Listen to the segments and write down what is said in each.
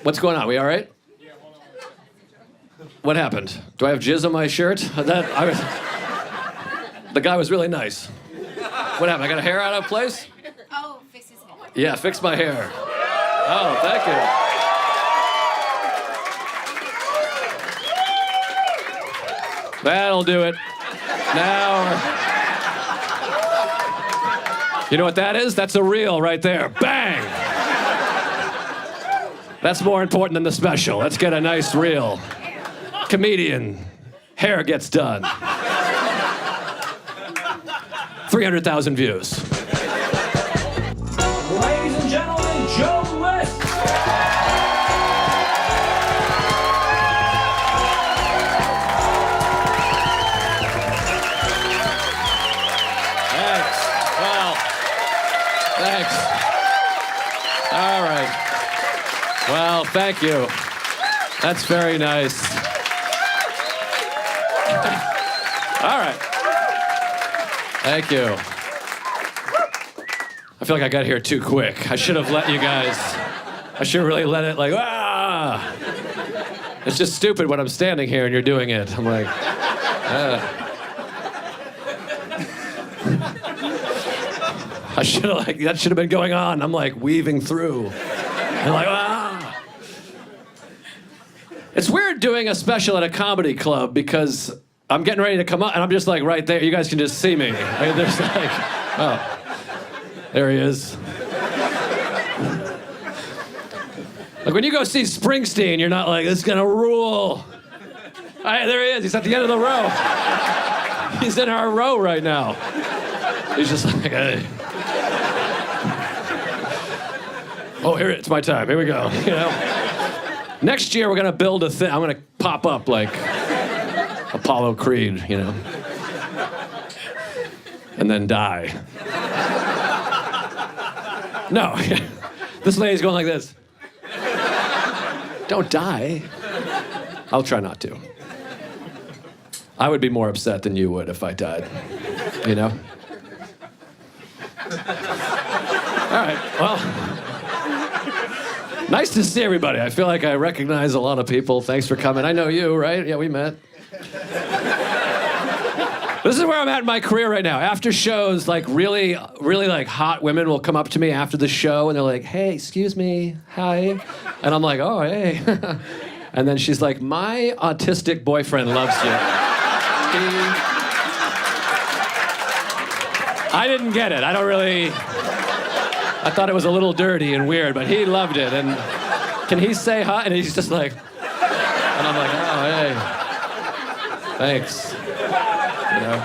What's going on? We all right? What happened? Do I have jizz on my shirt? The guy was really nice. What happened? I got a hair out of place? Oh, fix his hair. Yeah, fix my hair. Oh, thank you. That'll do it. Now, you know what that is? That's a reel right there. Bang! That's more important than the special. Let's get a nice reel. Comedian, hair gets done. 300,000 views. Ladies and gentlemen, Joe List. Thanks. Well, thanks. All right. Well, thank you. That's very nice. All right. Thank you. I feel like I got here too quick. I should have let you guys. I should have really let it like, ah! It's just stupid when I'm standing here and you're doing it. I'm like, I should have like, that should have been going on. I'm like weaving through. And like, ah! It's weird doing a special at a comedy club because I'm getting ready to come up and I'm just like right there. You guys can just see me. I mean, there's like, oh, there he is. Like when you go see Springsteen, you're not like, this is gonna rule. There he is. He's at the end of the row. He's in our row right now. He's just like, hey. Oh, here it's my time. Here we go. You know. Next year we're gonna build a thing. I'm gonna pop up like Apollo Creed, you know, and then die. No, this lady's going like this. Don't die. I'll try not to. I would be more upset than you would if I died, you know? All right, well, nice to see everybody. I feel like I recognize a lot of people. Thanks for coming. I know you, right? Yeah, we met. This is where I'm at in my career right now. After shows, like really like hot women will come up to me after the show and they're like, hey, excuse me, hi. And I'm like, oh, hey. And then she's like, my autistic boyfriend loves you. I didn't get it. I thought it was a little dirty and weird, but he loved it. And can he say hi? And he's just like, and I'm like, oh, hey. Thanks. You know?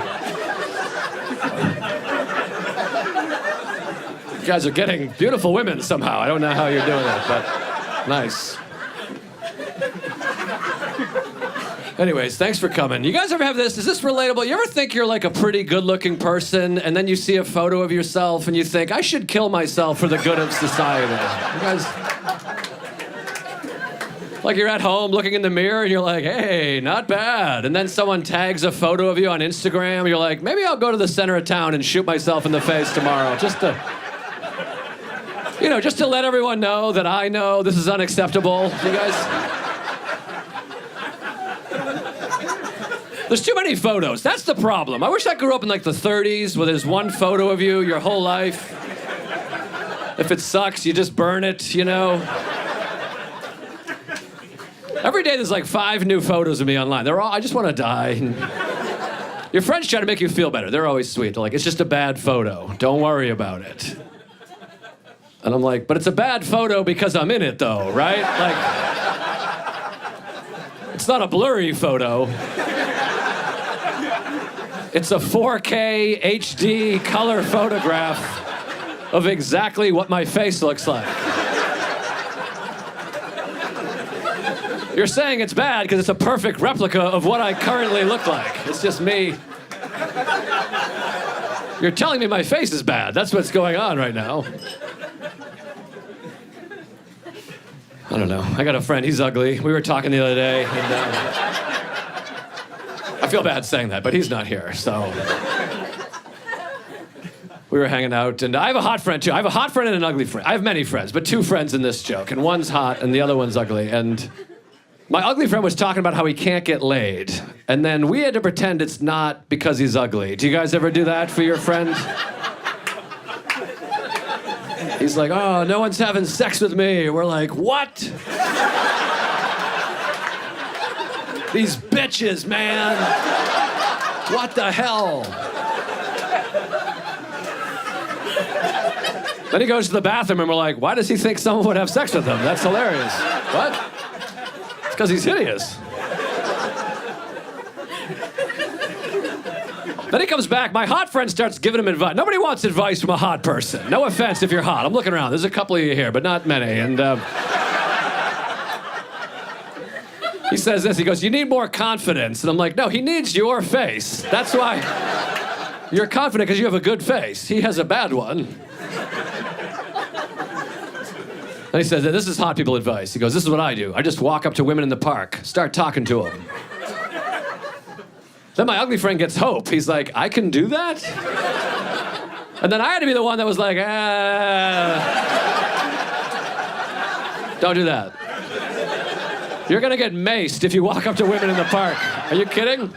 You guys are getting beautiful women somehow. I don't know how you're doing it, but nice. Anyways, thanks for coming. You guys ever have this? Is this relatable? You ever think you're like a pretty good-looking person, and then you see a photo of yourself, and you think, I should kill myself for the good of society? You guys... Like you're at home looking in the mirror and you're like, hey, not bad. And then someone tags a photo of you on Instagram. You're like, maybe I'll go to the center of town and shoot myself in the face tomorrow. Just to let everyone know that I know this is unacceptable. You guys? There's too many photos. That's the problem. I wish I grew up in like the 30s where there's one photo of you your whole life. If it sucks, you just burn it, you know? Every day there's like 5 new photos of me online. They're all, I just want to die. Your friends try to make you feel better. They're always sweet. They're like, it's just a bad photo. Don't worry about it. And I'm like, but it's a bad photo because I'm in it though, right? Like, it's not a blurry photo. It's a 4K HD color photograph of exactly what my face looks like. You're saying it's bad because it's a perfect replica of what I currently look like. It's just me. You're telling me my face is bad. That's what's going on right now. I don't know. I got a friend. He's ugly. We were talking the other day. And, I feel bad saying that, but he's not here, so. We were hanging out, and I have a hot friend too. I have a hot friend and an ugly friend. I have many friends, but two friends in this joke, and one's hot and the other one's ugly. And my ugly friend was talking about how he can't get laid, and then we had to pretend it's not because he's ugly. Do you guys ever do that for your friend? He's like, oh, no one's having sex with me. We're like, what? These bitches, man. What the hell? Then he goes to the bathroom and we're like, why does he think someone would have sex with him? That's hilarious. What? It's because he's hideous. Then he comes back. My hot friend starts giving him advice. Nobody wants advice from a hot person. No offense if you're hot. I'm looking around. There's a couple of you here, but not many. And he says this. He goes, you need more confidence. And I'm like, no, he needs your face. That's why you're confident, because you have a good face. He has a bad one. And he says, this is hot people advice. He goes, this is what I do. I just walk up to women in the park, start talking to them. Then my ugly friend gets hope. He's like, I can do that? And then I had to be the one that was like, don't do that. You're gonna get maced if you walk up to women in the park. Are you kidding?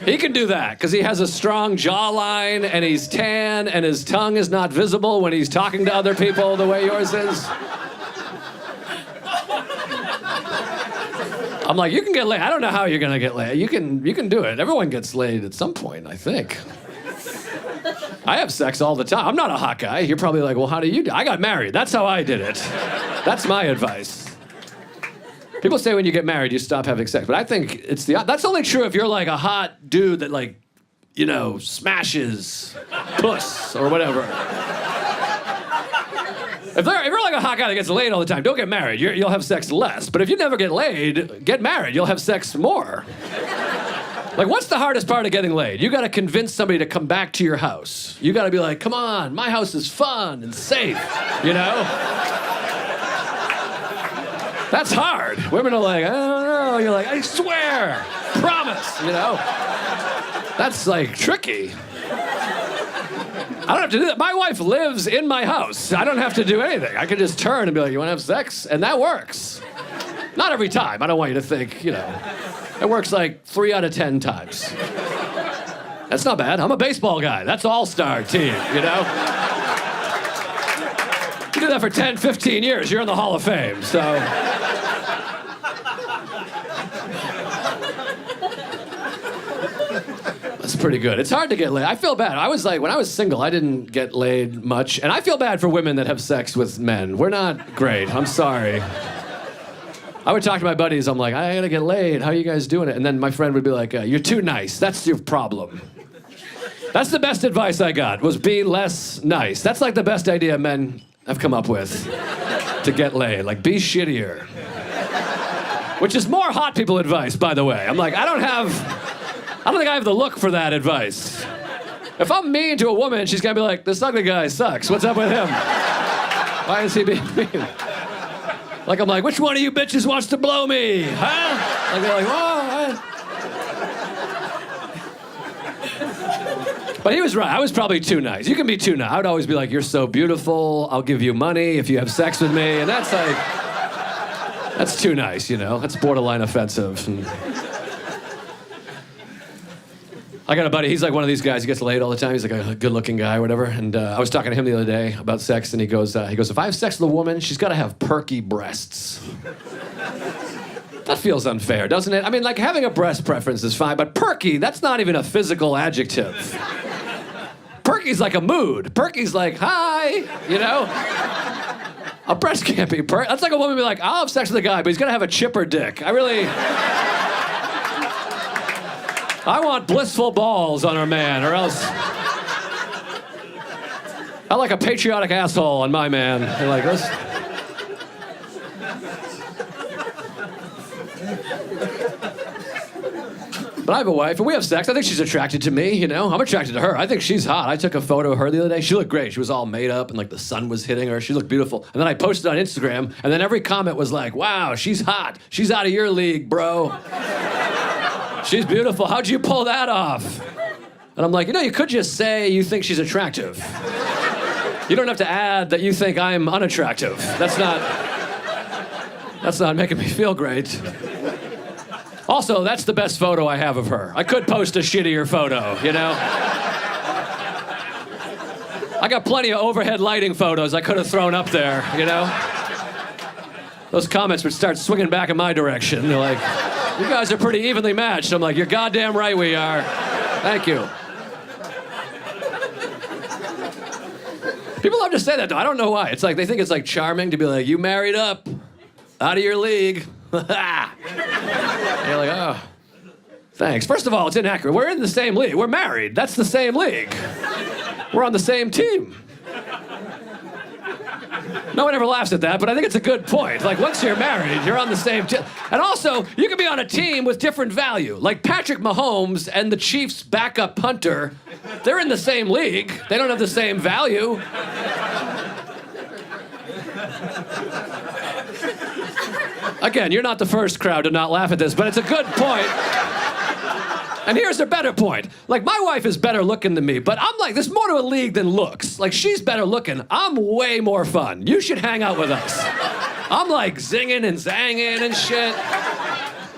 He can do that because he has a strong jawline and he's tan and his tongue is not visible when he's talking to other people the way yours is. I'm like, you can get laid. I don't know how you're gonna get laid. You can do it. Everyone gets laid at some point, I think. I have sex all the time. I'm not a hot guy. You're probably like, well, how do you do? I got married. That's how I did it. That's my advice. People say when you get married, you stop having sex. But I think that's only true if you're like a hot dude that like, you know, smashes puss or whatever. If you're like a hot guy that gets laid all the time, don't get married. You'll have sex less. But if you never get laid, get married. You'll have sex more. Like, what's the hardest part of getting laid? You gotta convince somebody to come back to your house. You gotta be like, come on, my house is fun and safe, you know? That's hard. Women are like, I don't know. You're like, I swear, promise, you know? That's like tricky. I don't have to do that. My wife lives in my house. I don't have to do anything. I can just turn and be like, you wanna have sex? And that works. Not every time. I don't want you to think, you know. It works like 3 out of 10 times. That's not bad. I'm a baseball guy. That's all-star team, you know? You do that for 10, 15 years, you're in the Hall of Fame, so. That's pretty good. It's hard to get laid. I feel bad. I was like, when I was single, I didn't get laid much. And I feel bad for women that have sex with men. We're not great. I'm sorry. I would talk to my buddies. I'm like, I gotta get laid. How are you guys doing it? And then my friend would be like, you're too nice. That's your problem. That's the best advice I got, was be less nice. That's like the best idea men have come up with to get laid. Like, be shittier. Which is more hot people advice, by the way. I'm like, I don't think I have the look for that advice. If I'm mean to a woman, she's gonna be like, this ugly guy sucks. What's up with him? Why is he being mean? Like, I'm like, which one of you bitches wants to blow me? Huh? Like, they're like, oh. But he was right. I was probably too nice. You can be too nice. I would always be like, you're so beautiful. I'll give you money if you have sex with me. And that's like, that's too nice, you know? That's borderline offensive. And I got a buddy, he's like one of these guys, he gets laid all the time. He's like a good-looking guy or whatever. And I was talking to him the other day about sex, and he goes, if I have sex with a woman, she's got to have perky breasts. That feels unfair, doesn't it? I mean, like, having a breast preference is fine, but perky, that's not even a physical adjective. Perky's like a mood. Perky's like, hi, you know? A breast can't be perky. That's like a woman be like, I'll have sex with a guy, but he's got to have a chipper dick. I want blissful balls on our man, or else I like a patriotic asshole on my man. You're like, this. But I have a wife, and we have sex. I think she's attracted to me, you know? I'm attracted to her. I think she's hot. I took a photo of her the other day. She looked great. She was all made up, and like the sun was hitting her. She looked beautiful. And then I posted on Instagram, and then every comment was like, wow, she's hot. She's out of your league, bro. She's beautiful. How'd you pull that off? And I'm like, you could just say you think she's attractive. You don't have to add that you think I'm unattractive. That's not making me feel great. Also, that's the best photo I have of her. I could post a shittier photo, I got plenty of overhead lighting photos I could have thrown up there, Those comments would start swinging back in my direction. They're like, you guys are pretty evenly matched. I'm like, you're goddamn right we are. Thank you. People love to say that, though. I don't know why. It's like they think it's like charming to be like, you married up, out of your league. You're like, oh, thanks. First of all, it's inaccurate. We're in the same league. We're married. That's the same league. We're on the same team. No one ever laughs at that, but I think it's a good point. Like, once you're married, you're on the same team. And also, you can be on a team with different value. Like Patrick Mahomes and the Chiefs' backup punter, they're in the same league. They don't have the same value. Again, you're not the first crowd to not laugh at this, but it's a good point. And here's a better point. Like, my wife is better looking than me, but I'm like, there's more to a league than looks. Like, she's better looking. I'm way more fun. You should hang out with us. I'm like zinging and zanging and shit.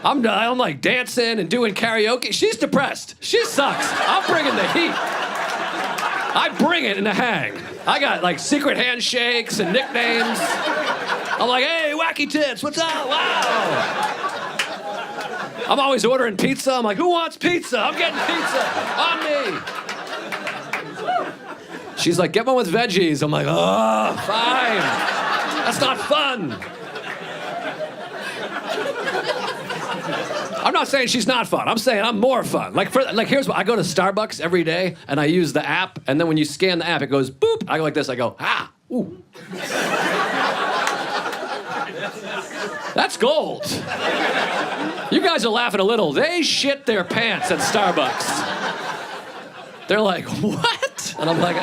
I'm like dancing and doing karaoke. She's depressed. She sucks. I'm bringing the heat. I bring it in the hang. I got like secret handshakes and nicknames. I'm like, hey, wacky tits, what's up? Wow. I'm always ordering pizza. I'm like, who wants pizza? I'm getting pizza. On me. She's like, get one with veggies. I'm like, oh, fine. That's not fun. I'm not saying she's not fun. I'm saying I'm more fun. Like here's what I go to Starbucks every day and I use the app, and then when you scan the app, it goes boop. I go like this. I go, ooh. That's gold. You guys are laughing a little. They shit their pants at Starbucks. They're like, what? And I'm like,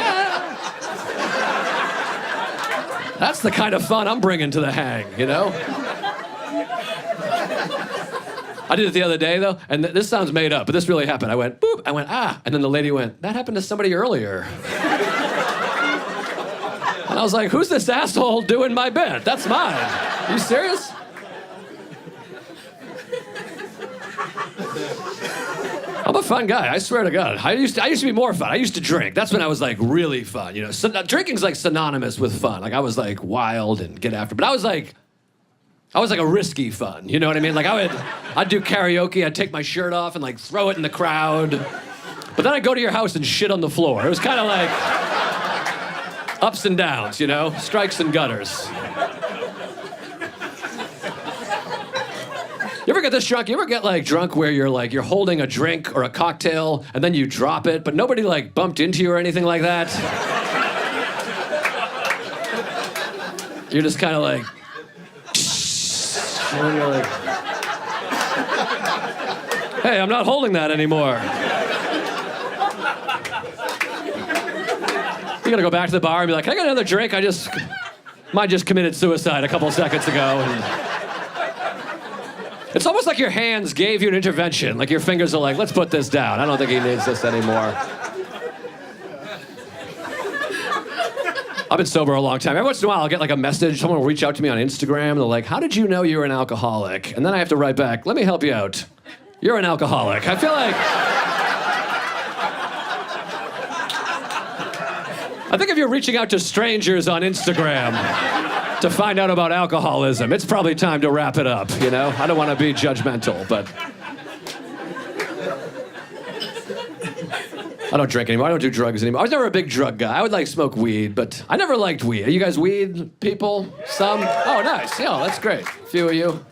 That's the kind of fun I'm bringing to the hang, I did it the other day, though, and this sounds made up, but this really happened. I went, boop, I went, and then the lady went, that happened to somebody earlier. And I was like, who's this asshole doing my bit? That's mine. Are you serious? I'm a fun guy, I swear to God. I used to be more fun. I used to drink. That's when I was like really fun, So, drinking's like synonymous with fun. Like I was like wild and get after, but I was like a risky fun, you know what I mean? Like I'd do karaoke, I'd take my shirt off and like throw it in the crowd. But then I'd go to your house and shit on the floor. It was kind of like ups and downs, strikes and gutters. You ever get this drunk? You ever get like drunk where you're holding a drink or a cocktail and then you drop it, but nobody like bumped into you or anything like that? You're just kind of like, and you're like, hey, I'm not holding that anymore. You gotta go back to the bar and be like, can I get another drink? Mine just committed suicide a couple seconds ago. And it's almost like your hands gave you an intervention. Like your fingers are like, let's put this down. I don't think he needs this anymore. I've been sober a long time. Every once in a while, I'll get like a message. Someone will reach out to me on Instagram. They're like, how did you know you were an alcoholic? And then I have to write back, let me help you out. You're an alcoholic. I feel like... I think if you're reaching out to strangers on Instagram to find out about alcoholism, it's probably time to wrap it up, I don't want to be judgmental, but... I don't drink anymore. I don't do drugs anymore. I was never a big drug guy. I would like smoke weed, but I never liked weed. Are you guys weed people? Some? Oh, nice. Yeah, that's great. A few of you.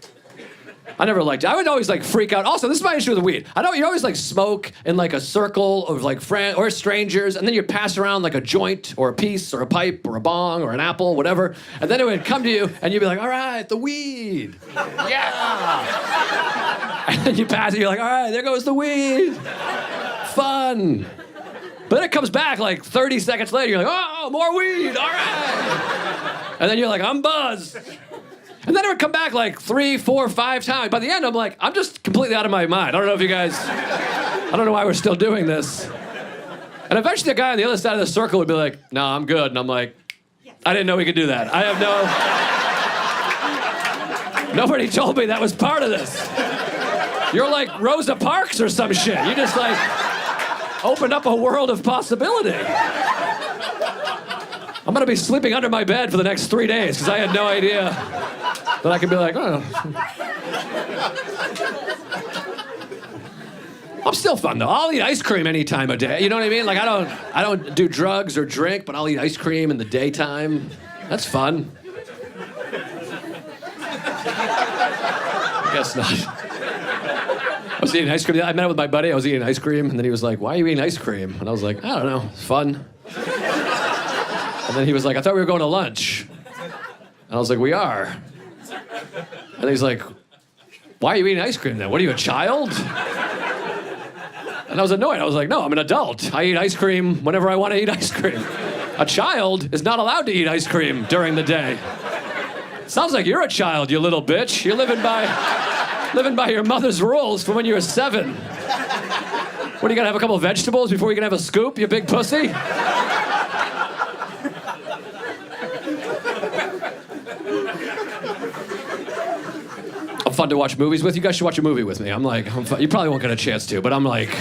I never liked it. I would always like freak out. Also, this is my issue with weed. I know you always like smoke in like a circle of like friends or strangers, and then you pass around like a joint or a piece or a pipe or a bong or an apple, whatever, and then it would come to you and you'd be like, all right, the weed. Yeah. And then you pass it, you're like, all right, there goes the weed. Fun. But then it comes back like 30 seconds later, you're like, oh, more weed, all right. And then you're like, I'm buzzed. And then it would come back like 3, 4, 5 times. By the end, I'm like, I'm just completely out of my mind. I don't know if you guys, I don't know why we're still doing this. And eventually the guy on the other side of the circle would be like, no, I'm good. And I'm like, I didn't know we could do that. I have no... Nobody told me that was part of this. You're like Rosa Parks or some shit. You just like opened up a world of possibility. I'm gonna be sleeping under my bed for the next 3 days because I had no idea that I could be like, oh. I'm still fun though. I'll eat ice cream any time of day. You know what I mean? Like I don't do drugs or drink, but I'll eat ice cream in the daytime. That's fun. I guess not. I was eating ice cream. I met up with my buddy. I was eating ice cream, and then he was like, "Why are you eating ice cream?" And I was like, "I don't know. It's fun." And then he was like, "I thought we were going to lunch." And I was like, "We are." And he's like, "Why are you eating ice cream then? What are you, a child?" And I was annoyed. I was like, "No, I'm an adult. I eat ice cream whenever I want to eat ice cream. A child is not allowed to eat ice cream during the day." Sounds like you're a child, you little bitch. You're living by your mother's rules from when you were 7. What, are you gonna have a couple of vegetables before you can have a scoop, you big pussy? I'm fun to watch movies with. You guys should watch a movie with me. You probably won't get a chance to, but I'm like...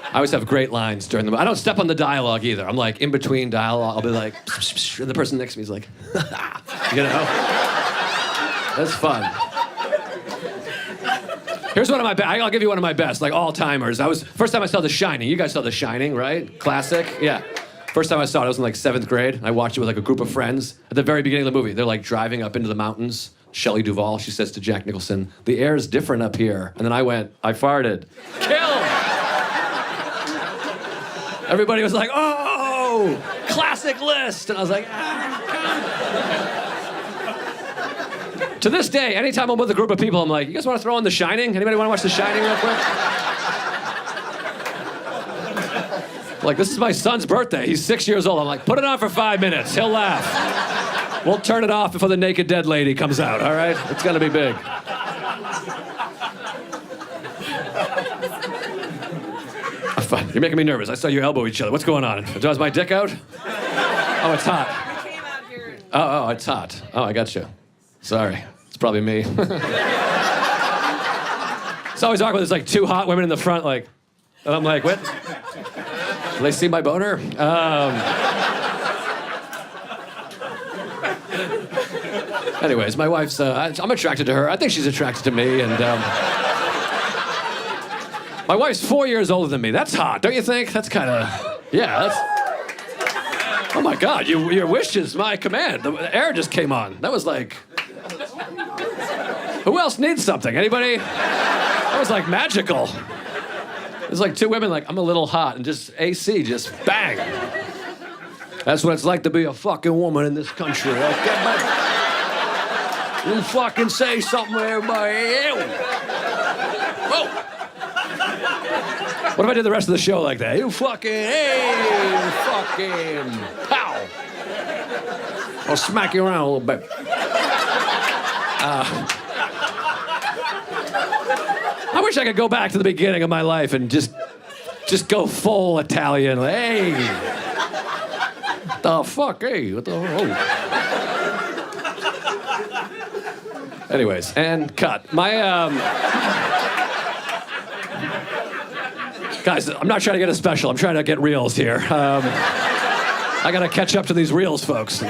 I always have great lines during the movie. I don't step on the dialogue either. I'm like, in between dialogue, I'll be like, and the person next to me is like, you know? That's fun. Here's one of my best. I'll give you one of my best, like all-timers. First time I saw The Shining. You guys saw The Shining, right? Classic? Yeah. First time I saw it, I was in like 7th grade. I watched it with like a group of friends. At the very beginning of the movie, they're like driving up into the mountains. Shelley Duvall, she says to Jack Nicholson, "The air is different up here." And then I went, "I farted." Kill! Everybody was like, "Oh, classic list." And I was like, To this day, anytime I'm with a group of people, I'm like, "You guys want to throw on The Shining? Anybody want to watch The Shining real quick?" Like, this is my son's birthday. He's 6 years old. I'm like, "Put it on for 5 minutes. He'll laugh. We'll turn it off before the naked dead lady comes out, all right? It's gonna be big." Fun. You're making me nervous. I saw you elbow each other. What's going on? Is my dick out? Oh, it's hot. I came out here. Oh, it's hot. Oh, I got you. Sorry. It's probably me. It's always awkward. There's like 2 hot women in the front, like, and I'm like, what? Do they see my boner? Anyways, my wife's, I'm attracted to her. I think she's attracted to me, and my wife's 4 years older than me. That's hot, don't you think? That's kind of, yeah, that's... Oh my God, your wish is my command. The air just came on. That was like... Who else needs something? Anybody? That was like magical. There's like 2 women like, "I'm a little hot," and just AC, just bang. That's what it's like to be a fucking woman in this country. Okay, you fucking say something to everybody. Ew. Whoa. What if I did the rest of the show like that? You fucking, hey, you fucking, pow. I'll smack you around a little bit. I wish I could go back to the beginning of my life and just go full Italian. Like, hey, the fuck, hey, what the, oh. Anyways, and cut. Guys, I'm not trying to get a special. I'm trying to get reels here. I gotta catch up to these reels, folks.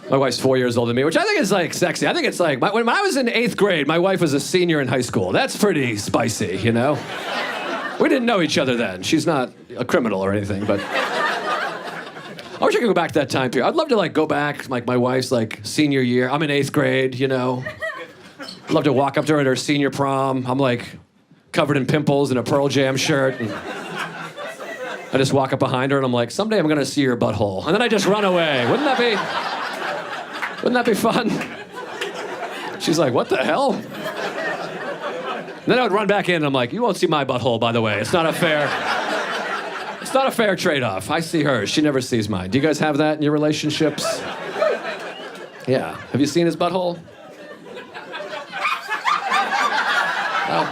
My wife's 4 years older than me, which I think is like sexy. I think it's like, when I was in 8th grade, my wife was a senior in high school. That's pretty spicy, you know? We didn't know each other then. She's not a criminal or anything, but I wish I could go back to that time period. I'd love to like go back, like my wife's like senior year. I'm in 8th grade, you know? I'd love to walk up to her at her senior prom. I'm like covered in pimples in a Pearl Jam shirt. And I just walk up behind her and I'm like, "Someday I'm gonna see your butthole." And then I just run away. Wouldn't that be fun? She's like, "What the hell?" And then I would run back in and I'm like, "You won't see my butthole, by the way. It's not a fair trade-off. I see hers. She never sees mine." Do you guys have that in your relationships? Yeah. Have you seen his butthole? Oh.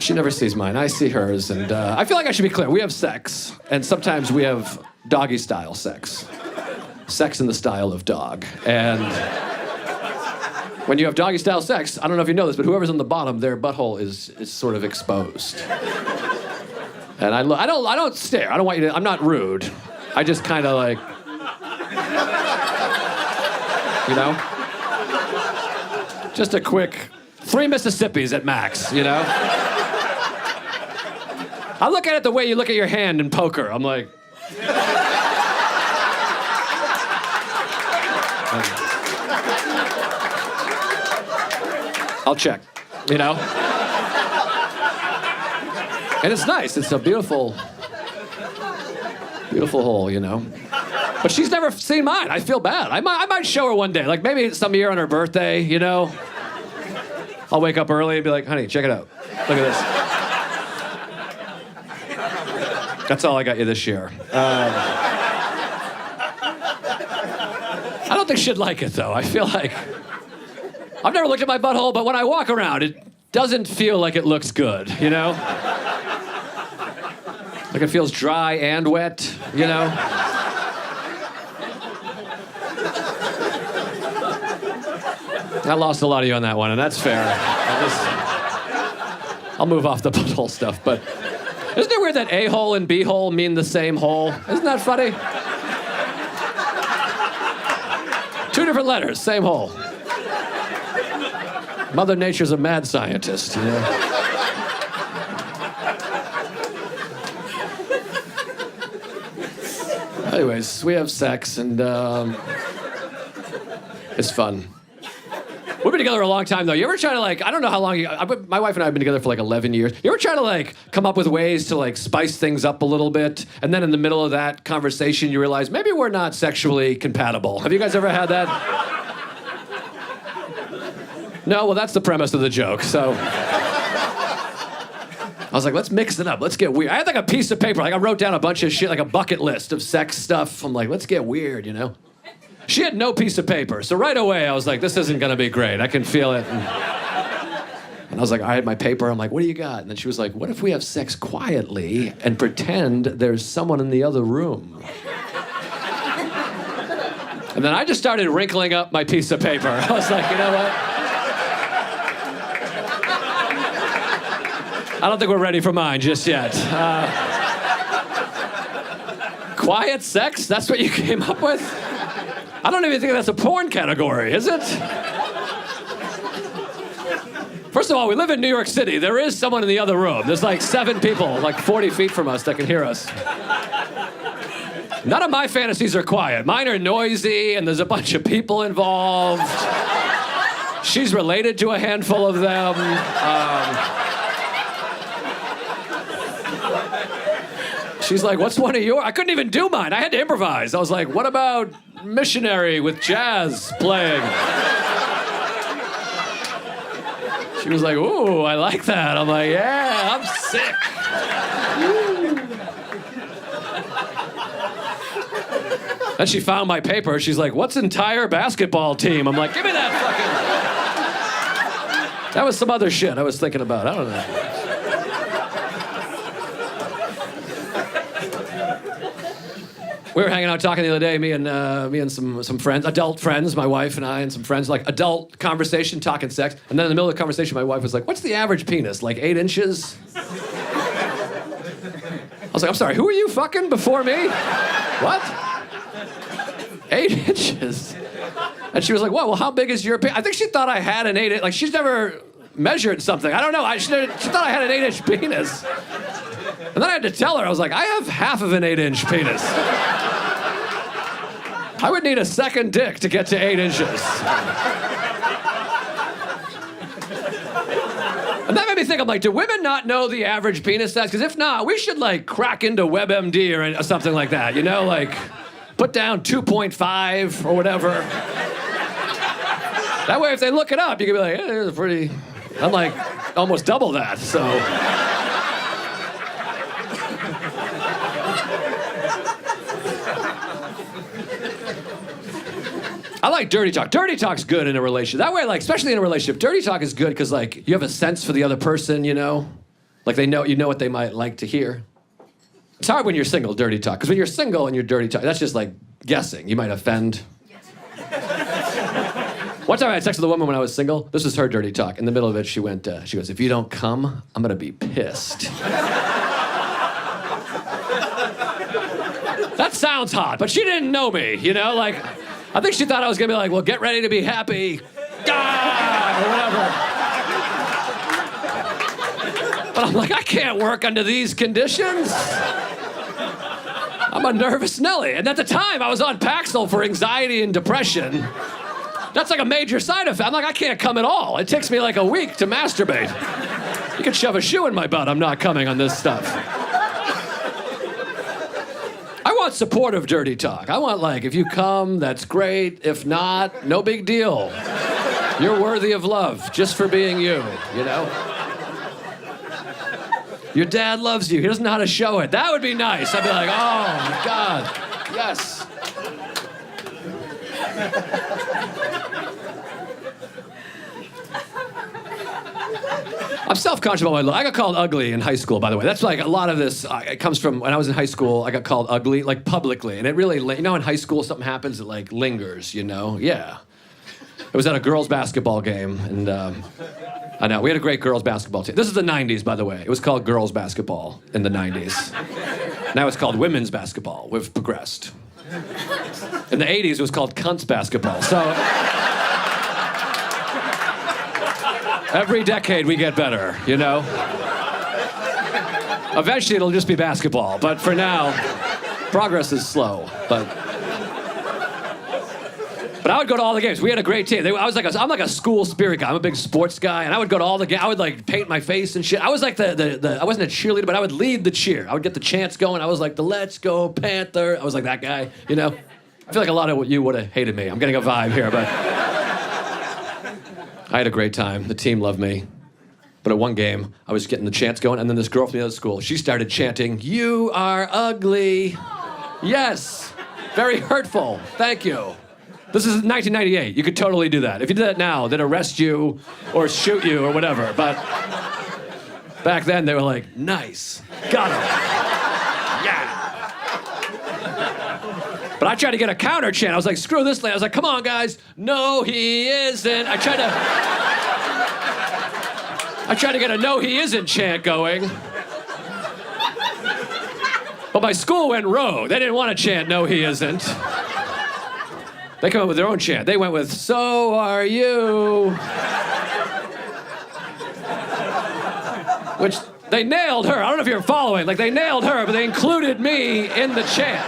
She never sees mine. I see hers, and I feel like I should be clear. We have sex, and sometimes we have doggy-style sex. Sex in the style of dog. And when you have doggy-style sex, I don't know if you know this, but whoever's on the bottom, their butthole is sort of exposed. And I don't stare. I don't want you to. I'm not rude. I just kind of like, you know, just a quick 3 Mississippis at max, you know. I look at it the way you look at your hand in poker. I'm like. I'll check, you know? And it's nice. It's a beautiful, beautiful hole, you know? But she's never seen mine. I feel bad. I might show her one day. Like maybe some year on her birthday, you know? I'll wake up early and be like, honey, check it out. Look at this. That's all I got you this year. I don't think she'd like it, though. I feel like... I've never looked at my butthole, but when I walk around, it doesn't feel like it looks good, you know? Like it feels dry and wet, you know? I lost a lot of you on that one, and that's fair. I'll move off the butthole stuff, but... Isn't it weird that A-hole and B-hole mean the same hole? Isn't that funny? 2 different letters, same hole. Mother Nature's a mad scientist, you know? Anyways, we have sex, and it's fun. We've been together a long time, though. You ever try to, like, I don't know how long my wife and I have been together for like 11 years. You ever try to, like, come up with ways to, like, spice things up a little bit, and then in the middle of that conversation, you realize maybe we're not sexually compatible? Have you guys ever had that? No? Well, that's the premise of the joke, so... I was like, let's mix it up. Let's get weird. I had, like, a piece of paper. Like, I wrote down a bunch of shit, like a bucket list of sex stuff. I'm like, let's get weird, you know? She had no piece of paper. So right away, I was like, this isn't going to be great. I can feel it. And I was like, I had my paper. I'm like, what do you got? And then she was like, what if we have sex quietly and pretend there's someone in the other room? And then I just started wrinkling up my piece of paper. I was like, you know what? I don't think we're ready for mine just yet. Quiet sex? That's what you came up with? I don't even think that's a porn category, is it? First of all, we live in New York City. There is someone in the other room. There's like 7 people, like 40 feet from us, that can hear us. None of my fantasies are quiet. Mine are noisy, and there's a bunch of people involved. She's related to a handful of them. She's like, what's one of yours? I couldn't even do mine. I had to improvise. I was like, what about Missionary with jazz playing? She was like, ooh, I like that. I'm like, yeah, I'm sick. Then she found my paper. She's like, what's entire basketball team? I'm like, give me that fucking... That was some other shit I was thinking about. I don't know. We were hanging out talking the other day, me and some friends, adult friends, my wife and I and some friends, like adult conversation, talking sex. And then in the middle of the conversation, my wife was like, what's the average penis? Like 8 inches? I was like, I'm sorry, who are you fucking before me? What? 8 inches? And she was like, what? Well, how big is your penis? I think she thought I had an 8 inch, like she's never measured something. I don't know, she thought I had an 8-inch penis. And then I had to tell her, I was like, I have half of an 8-inch penis. I would need a second dick to get to 8 inches. And that made me think, I'm like, do women not know the average penis size? Because if not, we should like crack into WebMD or something like that, you know? Like, put down 2.5 or whatever. That way, if they look it up, you can be like, it's pretty... I'm like, almost double that, so... I like dirty talk. Dirty talk's good in a relationship. That way, like, especially in a relationship, dirty talk is good because, like, you have a sense for the other person, you know? Like you know what they might like to hear. It's hard when you're single, dirty talk. Because when you're single and you're dirty talk, that's just like guessing. You might offend. One time I had sex with a woman when I was single. This was her dirty talk. In the middle of it, she goes, if you don't come, I'm gonna be pissed. That sounds hot, but she didn't know me, you know? Like, I think she thought I was gonna be like, well, get ready to be happy. Ah, or whatever. But I'm like, I can't work under these conditions. I'm a nervous Nelly. And at the time, I was on Paxil for anxiety and depression. That's like a major side effect. I'm like, I can't come at all. It takes me like a week to masturbate. You could shove a shoe in my butt. I'm not coming on this stuff. I want supportive dirty talk. I want like, if you come, that's great. If not, no big deal. You're worthy of love just for being you, you know? Your dad loves you. He doesn't know how to show it. That would be nice. I'd be like, oh my God, yes. I'm self-conscious about my look. I got called ugly in high school, by the way. That's like a lot of this, it comes from when I was in high school, I got called ugly, like publicly. And it really, you know, in high school, something happens that like lingers, you know? Yeah. It was at a girls' basketball game, and I know, we had a great girls' basketball team. This is the 90s, by the way. It was called girls' basketball in the 90s. Now it's called women's basketball. We've progressed. In the 80s, it was called cunts basketball. So every decade we get better, you know? Eventually it'll just be basketball, but for now, progress is slow. But I would go to all the games. We had a great team. I'm like a school spirit guy. I'm a big sports guy, and I would go to all the games. I would like paint my face and shit. I was like I wasn't a cheerleader, but I would lead the cheer. I would get the chants going. I was like the Let's Go Panther. I was like that guy, you know? I feel like a lot of you would have hated me. I'm getting a vibe here, but I had a great time. The team loved me. But at one game, I was getting the chants going, and then this girl from the other school, she started chanting, "You are ugly." Yes. Very hurtful. Thank you. This is 1998. You could totally do that. If you did that now, they'd arrest you or shoot you or whatever. But back then, they were like, nice. Got him. Yeah. But I tried to get a counter chant. I was like, screw this lady. I was like, come on, guys. No, he isn't. I tried to get a no, he isn't chant going. But my school went rogue. They didn't want to chant no, he isn't. They come up with their own chant. They went with, so are you. Which, they nailed her. I don't know if you're following. Like, they nailed her, but they included me in the chant.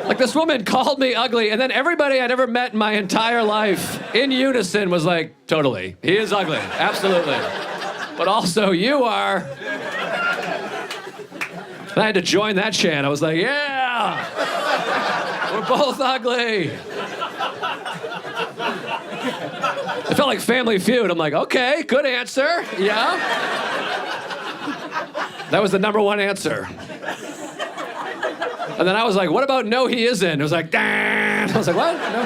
Like, this woman called me ugly, and then everybody I'd ever met in my entire life, in unison, was like, totally. He is ugly. Absolutely. But also, you are. And I had to join that chant. I was like, yeah! We're both ugly. It felt like Family Feud. I'm like, okay, good answer. Yeah. That was the number one answer. And then I was like, what about no, he isn't? It was like, damn. I was like, what? No?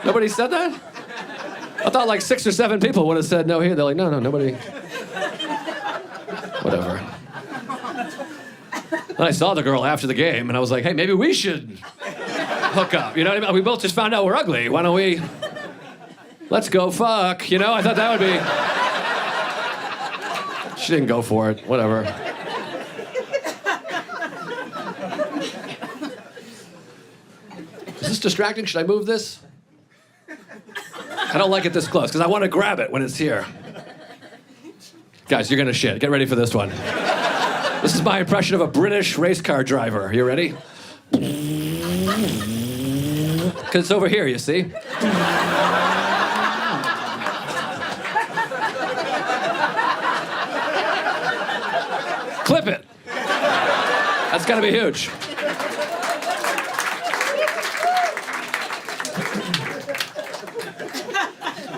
Nobody said that? I thought like 6 or 7 people would have said no here. They're like, no, nobody. Whatever. Then I saw the girl after the game, and I was like, hey, maybe we should hook up. You know what I mean? We both just found out we're ugly. Why don't we... Let's go fuck. You know, I thought that would be... She didn't go for it. Whatever. Is this distracting? Should I move this? I don't like it this close, because I want to grab it when it's here. Guys, you're going to shit. Get ready for this one. This is my impression of a British race car driver. You ready? Because it's over here, you see? Clip it. That's got to be huge.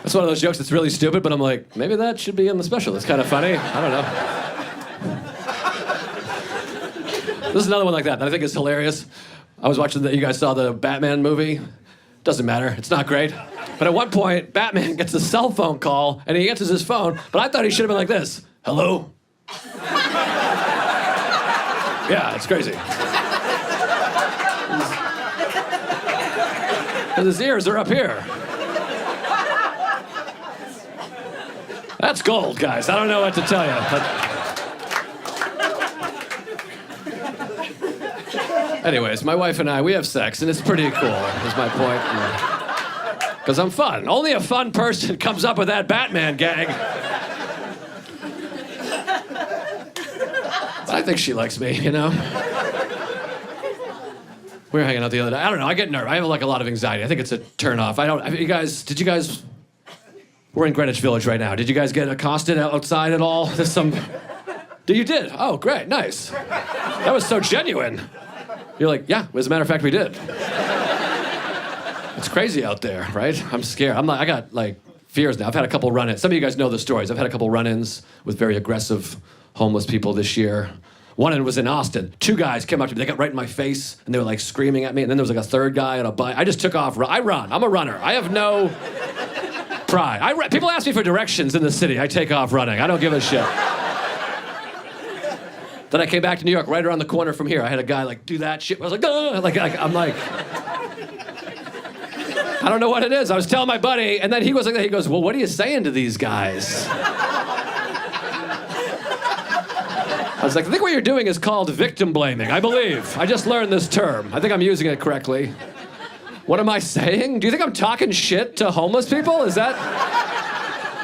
That's one of those jokes that's really stupid, but I'm like, maybe that should be in the special. It's kind of funny. I don't know. This is another one like that I think is hilarious. I was watching you guys saw the Batman movie. Doesn't matter. It's not great. But at one point, Batman gets a cell phone call, and he answers his phone, but I thought he should have been like this. Hello? Yeah, it's crazy. His ears are up here. That's gold, guys. I don't know what to tell you. But... Anyways, my wife and I, we have sex, and it's pretty cool, is my point. Because I'm fun. Only a fun person comes up with that Batman gag. But I think she likes me, you know? We were hanging out the other day. I don't know, I get nervous. I have like a lot of anxiety. I think it's a turn off. Did you guys, we're in Greenwich Village right now. Did you guys get accosted outside at all? There's some, you did? Oh, great, nice. That was so genuine. You're like, yeah, as a matter of fact, we did. It's crazy out there, right? I'm scared. I got like fears now. I've had a couple run-ins. Some of you guys know the stories. I've had a couple run-ins with very aggressive homeless people this year. One was in Austin. Two guys came up to me. They got right in my face, and they were like screaming at me. And then there was like a third guy on a bike. I just took off. I run. I'm a runner. I have no pride. People ask me for directions in the city. I take off running. I don't give a shit. Then I came back to New York, right around the corner from here. I had a guy like do that shit. I was like, ah! I'm like, I don't know what it is. I was telling my buddy, and then he goes like that. He goes, well, what are you saying to these guys? I was like, I think what you're doing is called victim blaming, I believe. I just learned this term. I think I'm using it correctly. What am I saying? Do you think I'm talking shit to homeless people? Is that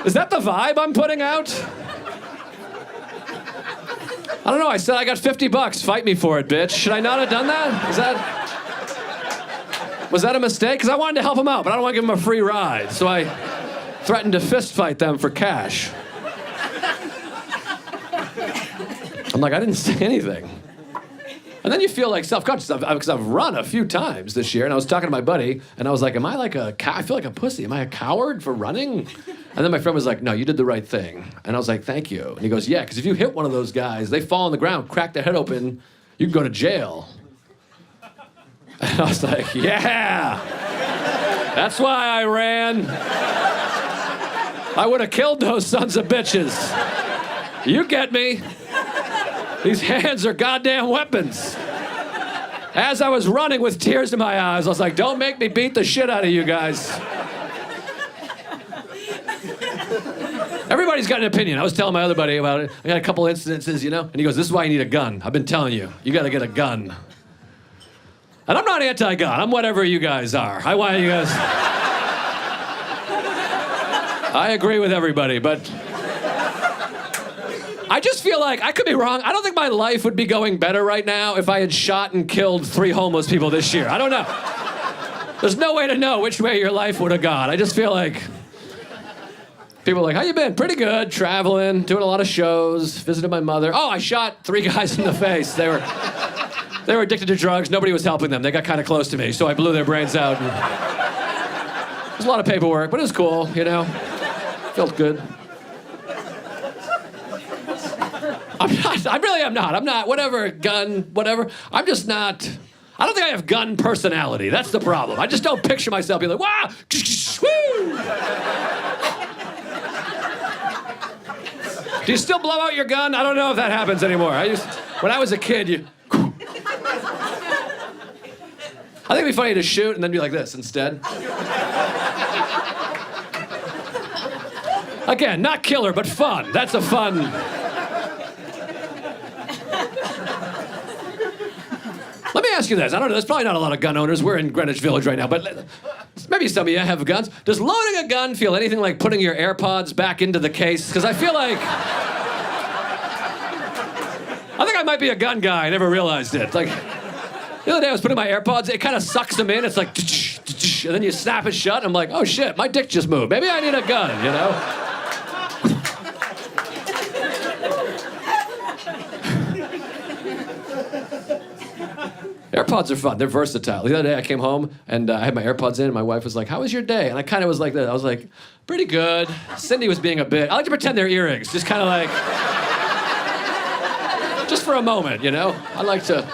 the vibe I'm putting out? I don't know. I said I got $50. Fight me for it, bitch. Should I not have done that? Was that a mistake? Because I wanted to help him out, but I don't want to give him a free ride. So I threatened to fist fight them for cash. I'm like, I didn't say anything. And then you feel like self-conscious because I've run a few times this year, and I was talking to my buddy, and I was like, am I like I feel like a pussy. Am I a coward for running? And then my friend was like, no, you did the right thing. And I was like, thank you. And he goes, yeah, because if you hit one of those guys, they fall on the ground, crack their head open, you can go to jail. And I was like, yeah, that's why I ran. I would have killed those sons of bitches. You get me. These hands are goddamn weapons. As I was running with tears in my eyes, I was like, don't make me beat the shit out of you guys. Everybody's got an opinion. I was telling my other buddy about it. I got a couple incidences, you know? And he goes, this is why you need a gun. I've been telling you, you gotta get a gun. And I'm not anti-gun. I'm whatever you guys are. I want you guys... I agree with everybody, but... I just feel like, I could be wrong, I don't think my life would be going better right now if I had shot and killed 3 homeless people this year. I don't know. There's no way to know which way your life would have gone. I just feel like people are like, how you been? Pretty good, traveling, doing a lot of shows, visited my mother. Oh, I shot 3 guys in the face. They were addicted to drugs. Nobody was helping them. They got kind of close to me, so I blew their brains out. There's a lot of paperwork, but it was cool, you know? Felt good. I'm not, whatever, gun, whatever. I'm just not, I don't think I have gun personality. That's the problem. I just don't picture myself being like, wow, woo. Do you still blow out your gun? I don't know if that happens anymore. When I was a kid, I think it'd be funny to shoot and then be like this instead. Again, not killer, but fun. That's a fun... Let me ask you this. I don't know. There's probably not a lot of gun owners. We're in Greenwich Village right now, but maybe some of you have guns. Does loading a gun feel anything like putting your AirPods back into the case? Because I feel like... I think I might be a gun guy. I never realized it. Like, the other day I was putting my AirPods, it kind of sucks them in. It's like... And then you snap it shut, and I'm like, oh shit, my dick just moved. Maybe I need a gun, you know? AirPods are fun. They're versatile. The other day I came home and I had my AirPods in and my wife was like, how was your day? And I kind of was like that. I was like, pretty good. Cindy was being a bit, I like to pretend they're earrings. Just kind of like, just for a moment, you know? I like to.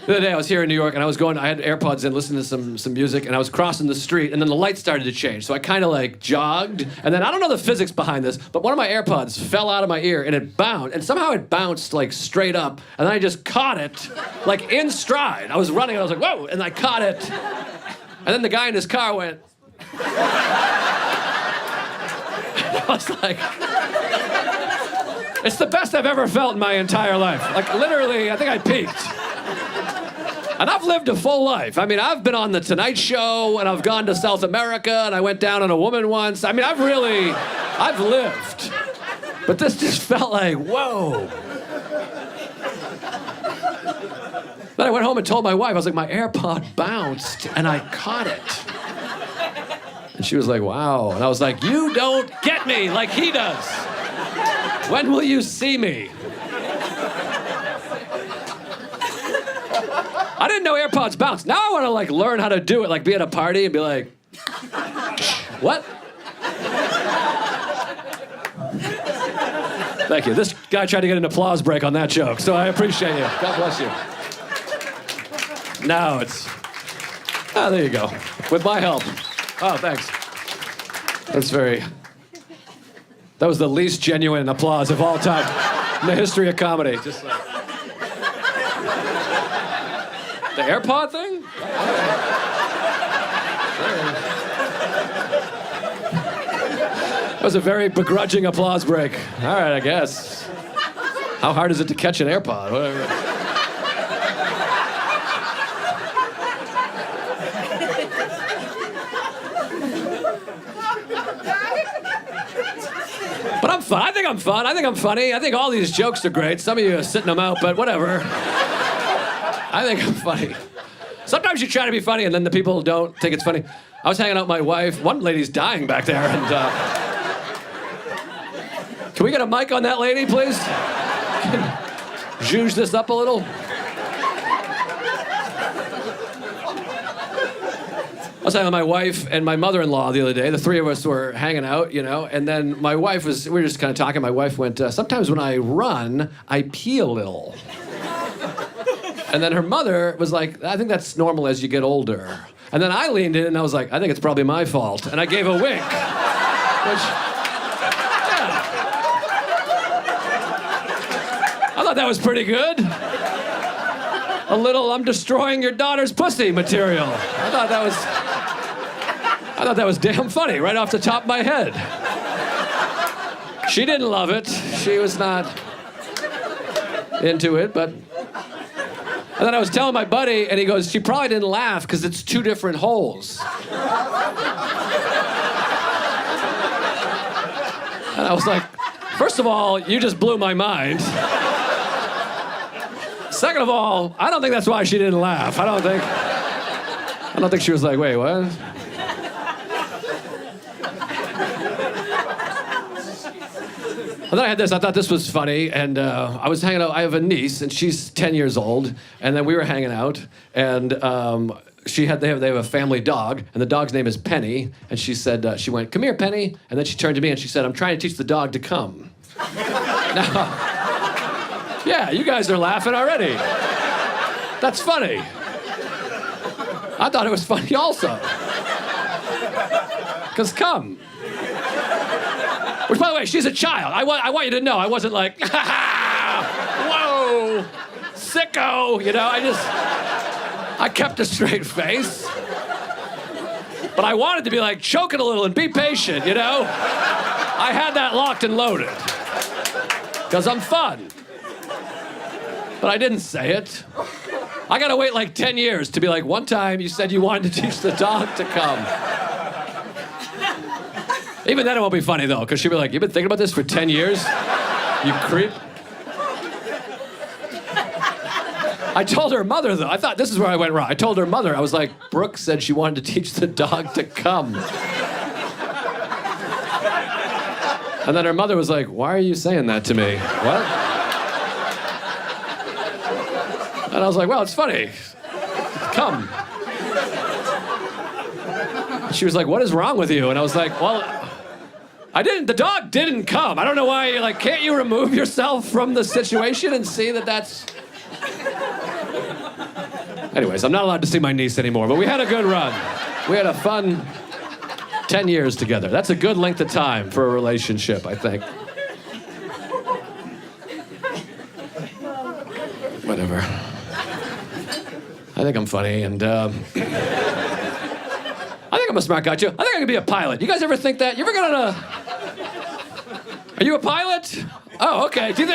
The other day I was here in New York and I had AirPods in listening to some music and I was crossing the street and then the lights started to change. So I kind of like jogged and then I don't know the physics behind this, but one of my AirPods fell out of my ear and it bounced and somehow it bounced like straight up and then I just caught it like in stride. I was running and I was like, whoa, and I caught it. And then the guy in his car went. I was like, it's the best I've ever felt in my entire life. Like literally, I think I peaked. And I've lived a full life. I mean, I've been on The Tonight Show, and I've gone to South America, and I went down on a woman once. I mean, I've lived. But this just felt like, whoa. Then I went home and told my wife, I was like, my AirPod bounced, and I caught it. And she was like, wow. And I was like, you don't get me like he does. When will you see me? I didn't know AirPods bounce. Now I want to like learn how to do it, like be at a party and be like, what? Thank you. This guy tried to get an applause break on that joke, so I appreciate you. God bless you. Now it's, there you go. With my help. Oh, thanks. That was the least genuine applause of all time in the history of comedy. Just like, the AirPod thing? That was a very begrudging applause break. All right, I guess. How hard is it to catch an AirPod? Whatever. But I'm fun. I think I'm fun. I think I'm funny. I think all these jokes are great. Some of you are sitting them out, but whatever. I think I'm funny. Sometimes you try to be funny and then the people don't think it's funny. I was hanging out with my wife. One lady's dying back there. And can we get a mic on that lady, please? Zhuzh this up a little. I was hanging out with my wife and my mother-in-law the other day. The three of us were hanging out, you know, and then we were just kind of talking. My wife went, sometimes when I run, I pee a little. And then her mother was like, I think that's normal as you get older. And then I leaned in and I was like, I think it's probably my fault. And I gave a wink. Which, yeah. I thought that was pretty good. A little, I'm destroying your daughter's pussy material. I thought that was damn funny right off the top of my head. She didn't love it. She was not into it, but... And then I was telling my buddy, and he goes, she probably didn't laugh because it's two different holes. And I was like, first of all, you just blew my mind. Second of all, I don't think that's why she didn't laugh. I don't think she was like, wait, what? And then I had this, I thought this was funny, and I was hanging out, I have a niece, and she's 10 years old, and then we were hanging out, and they have a family dog, and the dog's name is Penny, and she said, she went, come here, Penny, and then she turned to me and she said, I'm trying to teach the dog to come. Now, yeah, you guys are laughing already. That's funny. I thought it was funny also. Because come. Which, by the way, she's a child. I want you to know, I wasn't like, whoa, sicko, you know, I kept a straight face. But I wanted to be like, choke it a little and be patient, you know? I had that locked and loaded. Because I'm fun. But I didn't say it. I gotta wait like 10 years to be like, one time you said you wanted to teach the dog to come. Even then it won't be funny though, because she'll be like, you've been thinking about this for 10 years? You creep. I told her mother though, I thought this is where I went wrong. I told her mother, I was like, Brooke said she wanted to teach the dog to come. And then her mother was like, why are you saying that to me? What? And I was like, well, it's funny. Come. She was like, what is wrong with you? And I was like, well, the dog didn't come. I don't know why, like, can't you remove yourself from the situation and see that that's... Anyways, I'm not allowed to see my niece anymore, but we had a good run. We had a fun 10 years together. That's a good length of time for a relationship, I think. Whatever. I think I'm funny, and I think I'm a smart guy, too. I think I could be a pilot. You guys ever think that? You ever get on a... Are you a pilot? Oh, okay. Do you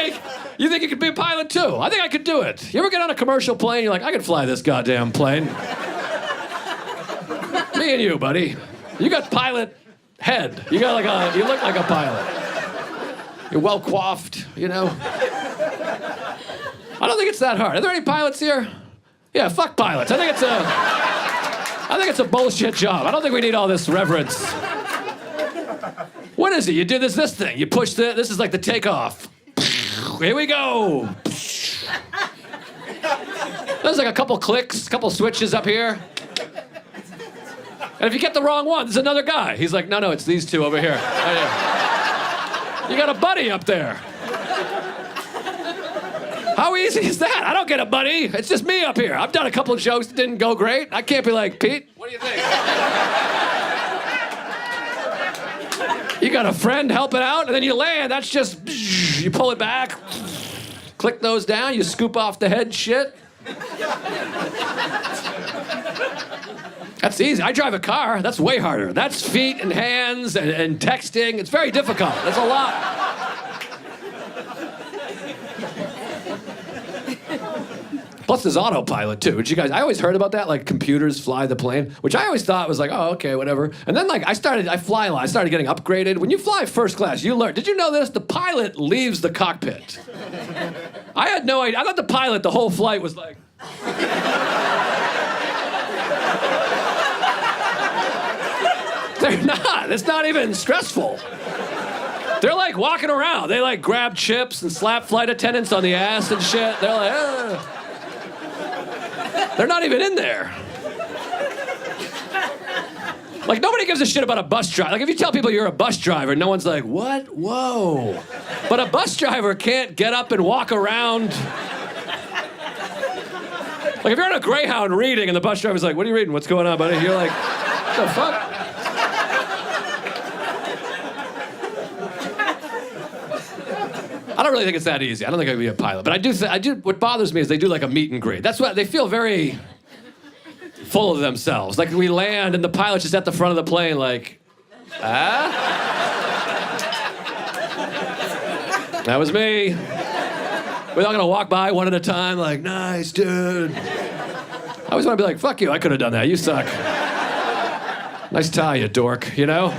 think you could be a pilot, too? I think I could do it. You ever get on a commercial plane? You're like, I could fly this goddamn plane. Me and you, buddy. You got pilot head. You look like a pilot. You're well coiffed, you know? I don't think it's that hard. Are there any pilots here? Yeah, fuck pilots. I think it's a bullshit job. I don't think we need all this reverence. What is it? You do this thing. You push this is like the takeoff. Here we go. There's like a couple clicks, couple switches up here. And if you get the wrong one, there's another guy. He's like, no, it's these two over here. Right here. You got a buddy up there. How easy is that? I don't get a buddy. It's just me up here. I've done a couple of jokes that didn't go great. I can't be like, Pete, what do you think? You got a friend helping out, and then you land. That's just, you pull it back, click those down, you scoop off the head shit. That's easy. I drive a car. That's way harder. That's feet and hands and texting. It's very difficult. That's a lot. Plus, there's autopilot, too. Which you guys, I always heard about that, like computers fly the plane, which I always thought was like, oh, okay, whatever. And then, like, I started getting upgraded. When you fly first class, you learn. Did you know this? The pilot leaves the cockpit. I had no idea. I thought the pilot, the whole flight was like... They're not. It's not even stressful. They're like walking around. They like grab chips and slap flight attendants on the ass and shit. They're like, ah. They're not even in there. Like, nobody gives a shit about a bus driver. Like, if you tell people you're a bus driver, no one's like, what? Whoa. But a bus driver can't get up and walk around. Like, if you're on a Greyhound reading and the bus driver's like, what are you reading? What's going on, buddy? You're like, what the fuck? I don't really think it's that easy. I don't think I could be a pilot. But I do. What bothers me is they do like a meet and greet. That's what they feel very full of themselves. Like we land and the pilot's just at the front of the plane, like, ah, that was me. We're all gonna walk by one at a time, like, nice, dude. I always want to be like, fuck you. I could have done that. You suck. Nice tie, you dork. You know.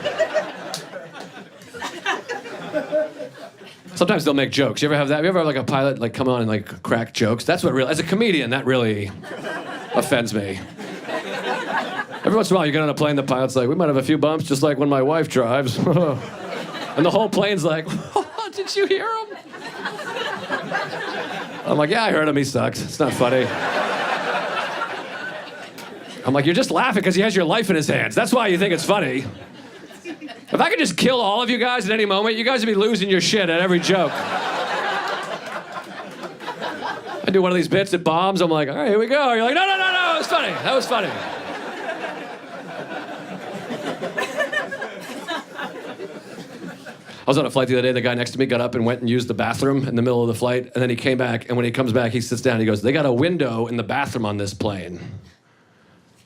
Sometimes they'll make jokes. You ever have that? You ever have like a pilot like come on and like crack jokes? That's what really, as a comedian, that really offends me. Every once in a while you get on a plane, the pilot's like, we might have a few bumps just like when my wife drives. And the whole plane's like, oh, did you hear him? I'm like, yeah, I heard him, he sucks. It's not funny. I'm like, you're just laughing because he has your life in his hands. That's why you think it's funny. If I could just kill all of you guys at any moment, you guys would be losing your shit at every joke. I do one of these bits that bombs, I'm like, all right, here we go. You're like, no, it was funny. That was funny. I was on a flight the other day, the guy next to me got up and went and used the bathroom in the middle of the flight, and then he came back, and when he comes back, he sits down, he goes, they got a window in the bathroom on this plane.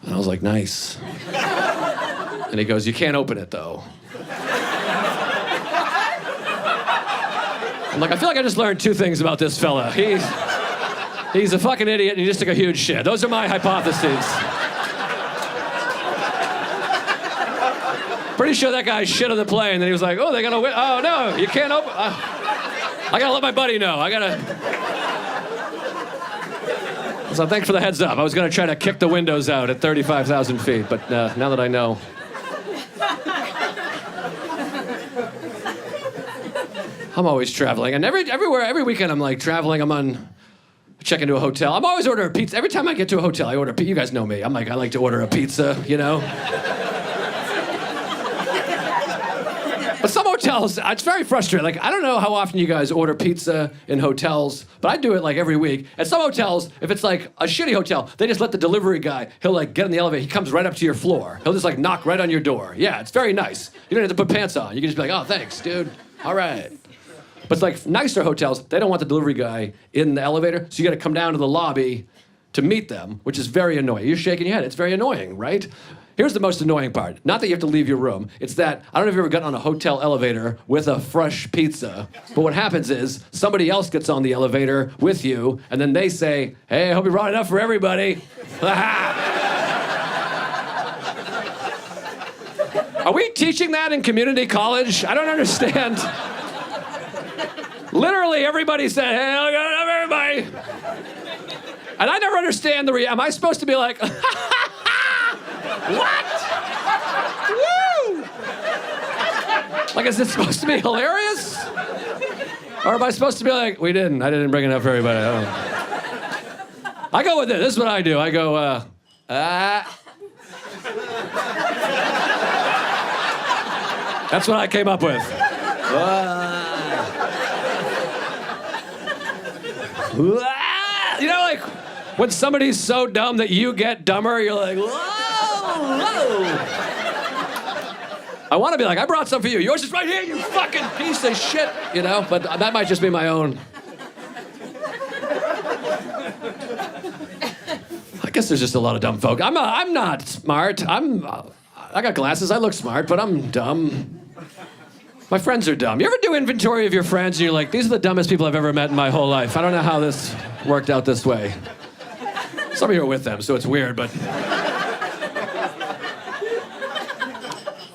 And I was like, nice. And he goes, you can't open it, though. I'm like, I feel like I just learned two things about this fella. He's a fucking idiot and he just took a huge shit. Those are my hypotheses. Pretty sure that guy shit on the plane. Then he was like, oh, they got a win. Oh, no, you can't open. I gotta let my buddy know. So thanks for the heads up. I was gonna try to kick the windows out at 35,000 feet, but now that I know. I'm always traveling, and every weekend I'm like traveling. Check into a hotel. I'm always ordering pizza. Every time I get to a hotel, I order pizza. You guys know me. I'm like, I like to order a pizza, you know? But some hotels, it's very frustrating. Like, I don't know how often you guys order pizza in hotels, but I do it like every week. At some hotels, if it's like a shitty hotel, they just let the delivery guy, he'll like get in the elevator, he comes right up to your floor. He'll just like knock right on your door. Yeah, it's very nice. You don't have to put pants on. You can just be like, oh, thanks, dude. All right. But it's like nicer hotels, they don't want the delivery guy in the elevator, so you gotta come down to the lobby to meet them, which is very annoying. You're shaking your head. It's very annoying, right? Here's the most annoying part. Not that you have to leave your room. It's that, I don't know if you've ever gotten on a hotel elevator with a fresh pizza, but what happens is somebody else gets on the elevator with you, and then they say, hey, I hope you brought enough for everybody. Are we teaching that in community college? I don't understand. Literally everybody said, hey, I got enough for everybody. And I never understand am I supposed to be like, what? Woo! Like, is it supposed to be hilarious? Or am I supposed to be like, I didn't bring enough for everybody. I go with it. This is what I do. I go, That's what I came up with. You know, like, when somebody's so dumb that you get dumber, you're like, whoa, whoa. I want to be like, I brought some for you. Yours is right here, you fucking piece of shit. You know, but that might just be my own. I guess there's just a lot of dumb folk. I'm not smart. I got glasses. I look smart, but I'm dumb. My friends are dumb. You ever do inventory of your friends and you're like, these are the dumbest people I've ever met in my whole life. I don't know how this worked out this way. Some of you are with them, so it's weird, but...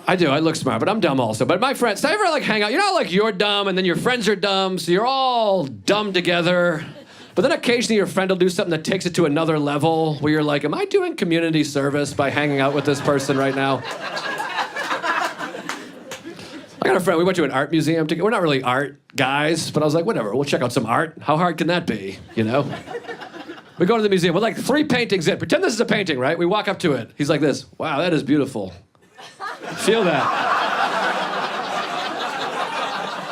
I do, I look smart, but I'm dumb also. But my friends, I ever like hang out, you know, like you're dumb and then your friends are dumb, so you're all dumb together. But then occasionally your friend will do something that takes it to another level where you're like, am I doing community service by hanging out with this person right now? I got a friend, we went to an art museum together. We're not really art guys, but I was like, whatever, we'll check out some art. How hard can that be, you know? We go to the museum, we're like 3 paintings in. Pretend this is a painting, right? We walk up to it. He's like this, wow, that is beautiful. Feel that.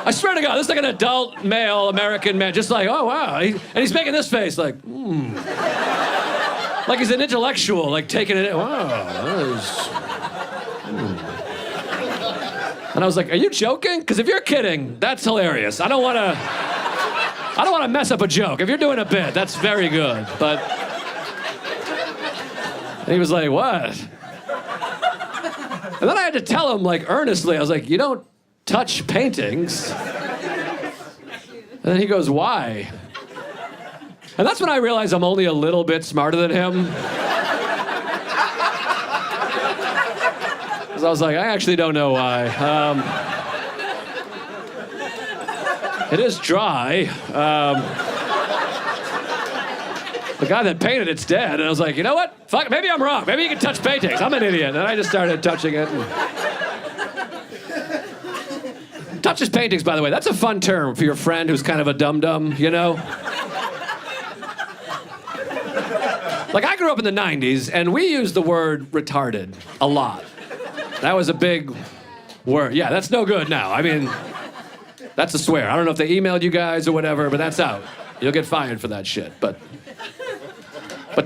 I swear to God, this is like an adult male American man, just like, oh, wow. And he's making this face, like, Like he's an intellectual, like taking it in. Wow, that is... And I was like, are you joking? Because if you're kidding, that's hilarious. I don't want to mess up a joke. If you're doing a bit, that's very good. But... And he was like, what? And then I had to tell him, like, earnestly, I was like, you don't touch paintings. And then he goes, why? And that's when I realized I'm only a little bit smarter than him. Because I was like, I actually don't know why. It is dry. The guy that painted it's dead. And I was like, you know what? Fuck, maybe I'm wrong. Maybe you can touch paintings. I'm an idiot. And I just started touching it. Touches paintings, by the way. That's a fun term for your friend who's kind of a dum-dum, you know? Like, I grew up in the 90s, and we used the word retarded a lot. That was a big word. Yeah, that's no good now. I mean, that's a swear. I don't know if they emailed you guys or whatever, but that's out. You'll get fired for that shit. But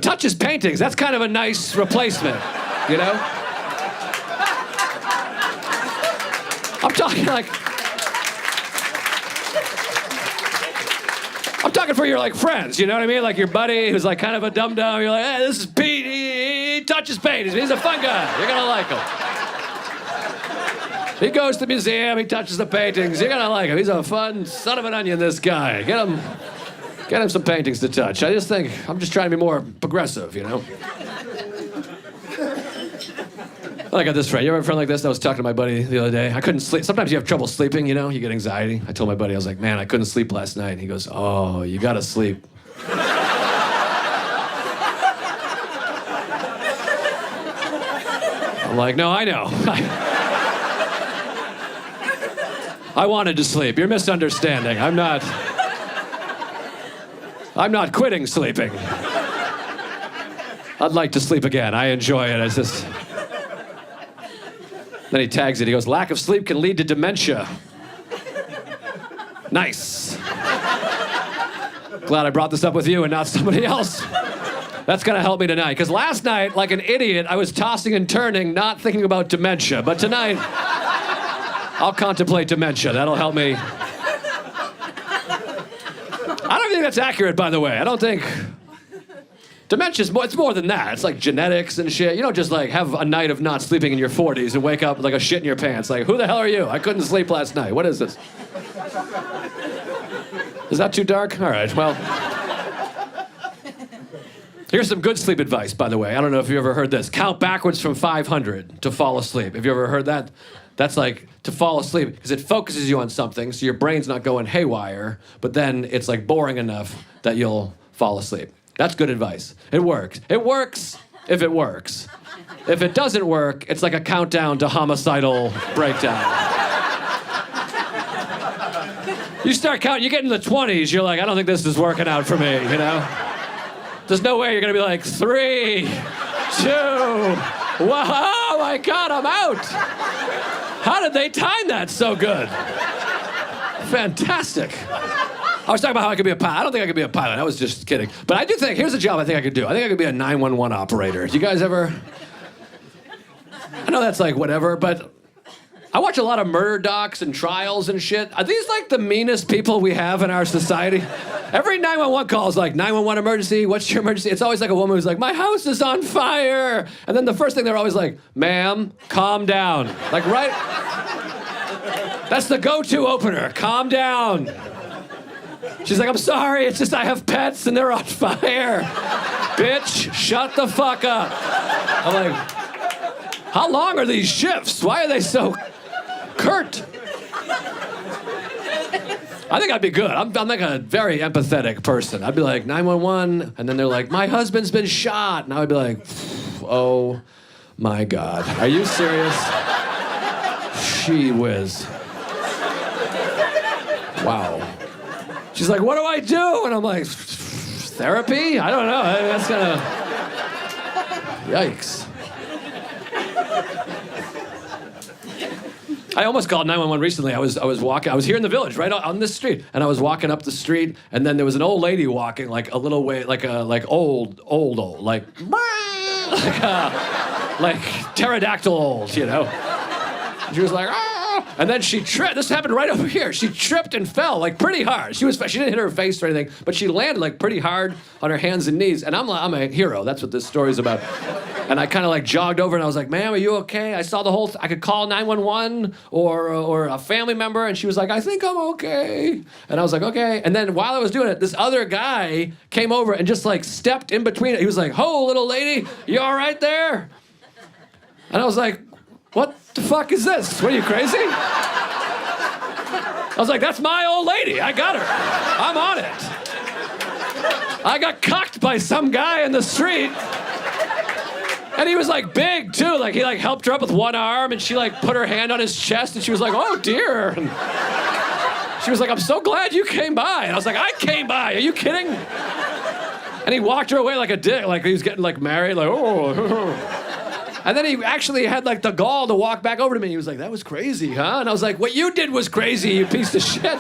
touches paintings, that's kind of a nice replacement, you know? I'm talking like... I'm talking for your, like, friends, you know what I mean? Like your buddy who's, like, kind of a dum-dum. You're like, hey, this is Pete. He touches paintings. He's a fun guy. You're gonna like him. He goes to the museum. He touches the paintings. You're gonna like him. He's a fun son of an onion, this guy. Get him some paintings to touch. I just think I'm just trying to be more progressive, you know? I got this friend. You ever have a friend like this? I was talking to my buddy the other day. I couldn't sleep. Sometimes you have trouble sleeping, you know? You get anxiety. I told my buddy, I was like, man, I couldn't sleep last night. And he goes, oh, you gotta sleep. I'm like, no, I know. I wanted to sleep. You're misunderstanding. I'm not quitting sleeping. I'd like to sleep again. I enjoy it. It's just... Then he tags it. He goes, lack of sleep can lead to dementia. Nice. Glad I brought this up with you and not somebody else. That's gonna help me tonight. Because last night, like an idiot, I was tossing and turning, not thinking about dementia. But tonight, I'll contemplate dementia. That'll help me. I don't think that's accurate, by the way. I don't think... Dementia's more, it's more than that. It's like genetics and shit. You don't just like have a night of not sleeping in your 40s and wake up with like a shit in your pants. Like, who the hell are you? I couldn't sleep last night. What is this? Is that too dark? All right, well. Here's some good sleep advice, by the way. I don't know if you ever heard this. Count backwards from 500 to fall asleep. Have you ever heard that? That's like to fall asleep because it focuses you on something so your brain's not going haywire, but then it's like boring enough that you'll fall asleep. That's good advice. It works. It works if it works. If it doesn't work, it's like a countdown to homicidal breakdown. You start counting, you get in the 20s, you're like, I don't think this is working out for me, you know? There's no way you're gonna be like, 3, 2, whoa, oh my God, I'm out. How did they time that so good? Fantastic. I was talking about how I could be a pilot. I don't think I could be a pilot. I was just kidding. But I do think, here's a job I think I could do. I think I could be a 911 operator. You guys ever? I know that's like whatever, but I watch a lot of murder docs and trials and shit. Are these like the meanest people we have in our society? Every 911 call is like, 911 emergency, what's your emergency? It's always like a woman who's like, my house is on fire. And then the first thing they're always like, ma'am, calm down. Like, right? That's the go-to opener, calm down. She's like, I'm sorry, it's just I have pets and they're on fire. Bitch, shut the fuck up. I'm like, how long are these shifts? Why are they so curt? I think I'd be good. I'm like a very empathetic person. I'd be like, 911, and then they're like, my husband's been shot. And I would be like, oh my God. Are you serious? Gee whiz. Wow. She's like, what do I do? And I'm like, therapy? I don't know. That's gonna... Yikes. I almost called 911 recently. I was walking. I was here in the village, right on this street, and I was walking up the street, and then there was an old lady walking, like a little way, like old, like pterodactyl old, you know. And she was like, ah. And then she tripped. This happened right over here. She tripped and fell like pretty hard. She didn't hit her face or anything, but she landed like pretty hard on her hands and knees. And I'm a hero. That's what this story's about. And I kind of like jogged over and I was like, ma'am, are you okay? I saw the whole I could call 911 or a family member. And she was like, I think I'm okay. And I was like, okay. And then while I was doing it, this other guy came over and just like stepped in between it. He was like, ho, little lady, you all right there? And I was like, what the fuck is this? What are you, crazy? I was like, that's my old lady. I got her. I'm on it. I got cocked by some guy in the street. And he was like big too. Like he like helped her up with one arm and she like put her hand on his chest and she was like, oh dear. And she was like, I'm so glad you came by. And I was like, I came by. Are you kidding? And he walked her away like a dick. Like he was getting like married. Like, oh. And then he actually had like the gall to walk back over to me. He was like, that was crazy, huh? And I was like, what you did was crazy, you piece of shit.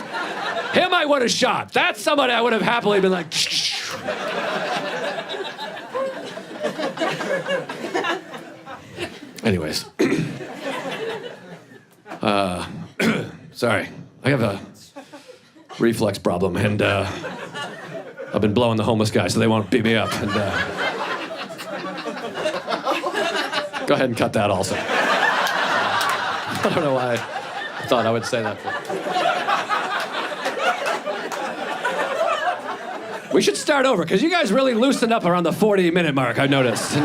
Him I would have shot. That's somebody I would have happily been like, anyways. Sorry. I have a reflex problem and I've been blowing the homeless guy so they won't beat me up. And go ahead and cut that also. I don't know why I thought I would say that. We should start over, because you guys really loosened up around the 40-minute mark, I noticed,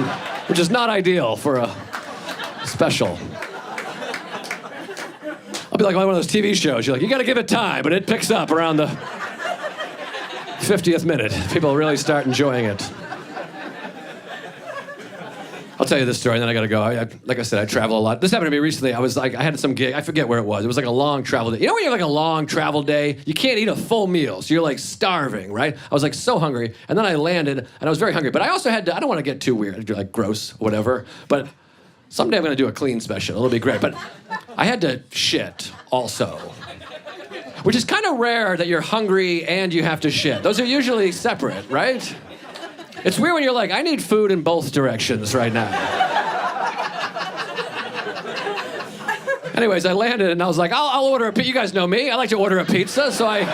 which is not ideal for a special. I'll be like one of those TV shows. You're like, you got to give it time, but it picks up around the 50th minute. People really start enjoying it. I'll tell you this story, and then I gotta go. Like I said, I travel a lot. This happened to me recently. I had some gig. I forget where it was. It was like a long travel day. You know when you have like a long travel day, you can't eat a full meal, so you're like starving, right? I was like so hungry, and then I landed, and I was very hungry. But I also had to. I don't want to get too weird, like gross, whatever. But Someday I'm going to do a clean special. It'll be great. But I had to shit also, which is kind of rare that you're hungry and you have to shit. Those are usually separate, right? It's weird when you're like, I need food in both directions right now. Anyways, I landed and I was like, I'll order a pizza. You guys know me. I like to order a pizza. So I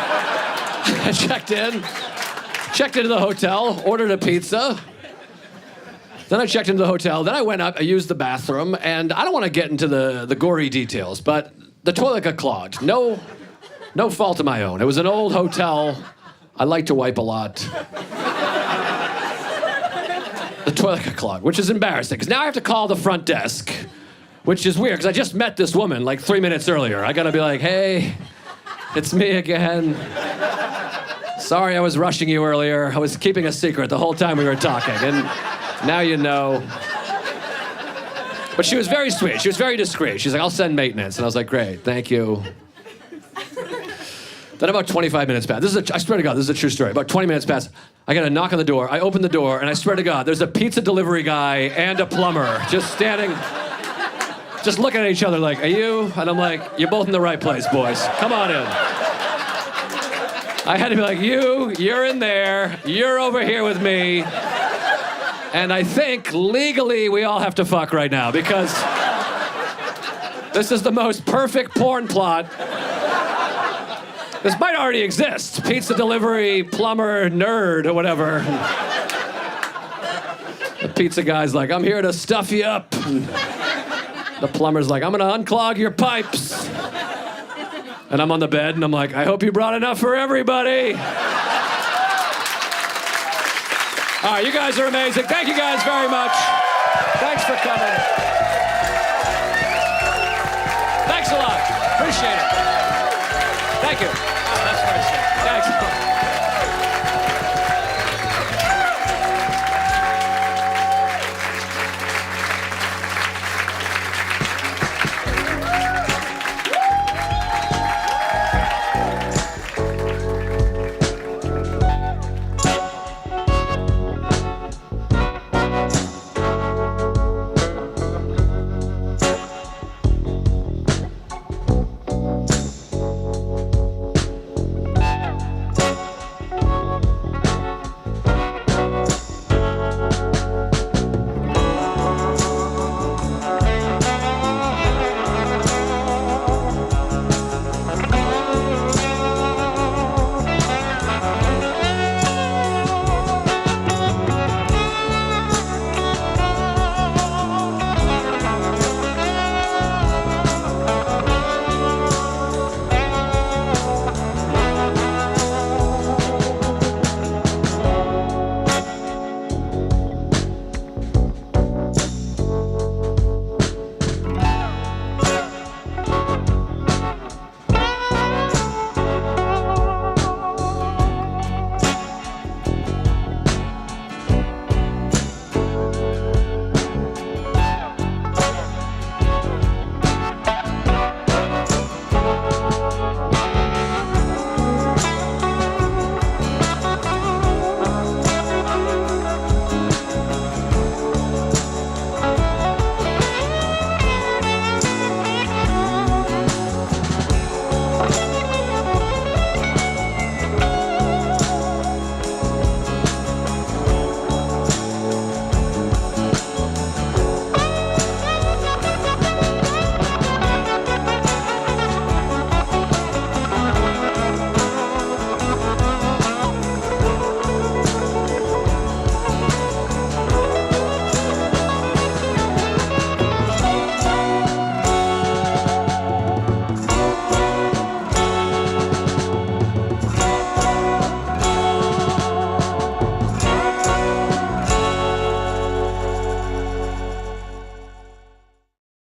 checked into the hotel, ordered a pizza. Then I checked into the hotel. Then I went up, I used the bathroom, and I don't want to get into the gory details, but the toilet got clogged. No fault of my own. It was an old hotel. I like to wipe a lot. The toilet got clogged, which is embarrassing, because now I have to call the front desk, which is weird, because I just met this woman like 3 minutes earlier. I gotta be like, hey, it's me again. Sorry I was rushing you earlier. I was keeping a secret the whole time we were talking, and now you know. But she was very sweet. She was very discreet. She's like, I'll send maintenance. And I was like, great, thank you. Then about 25 minutes passed. I swear to God, this is a true story. About 20 minutes passed. I got a knock on the door. I open the door, and I swear to God, there's a pizza delivery guy and a plumber just standing, just looking at each other like, are you? And I'm like, you're both in the right place, boys. Come on in. I had to be like, you're in there. You're over here with me. And I think legally we all have to fuck right now because this is the most perfect porn plot. This might already exist. Pizza delivery, plumber, nerd, or whatever. The pizza guy's like, I'm here to stuff you up. And the plumber's like, I'm gonna unclog your pipes. And I'm on the bed and I'm like, I hope you brought enough for everybody. All right, you guys are amazing. Thank you guys very much. Thanks for coming. Thanks a lot. Appreciate it. Thank you. Oh, that's very sweet. Thanks.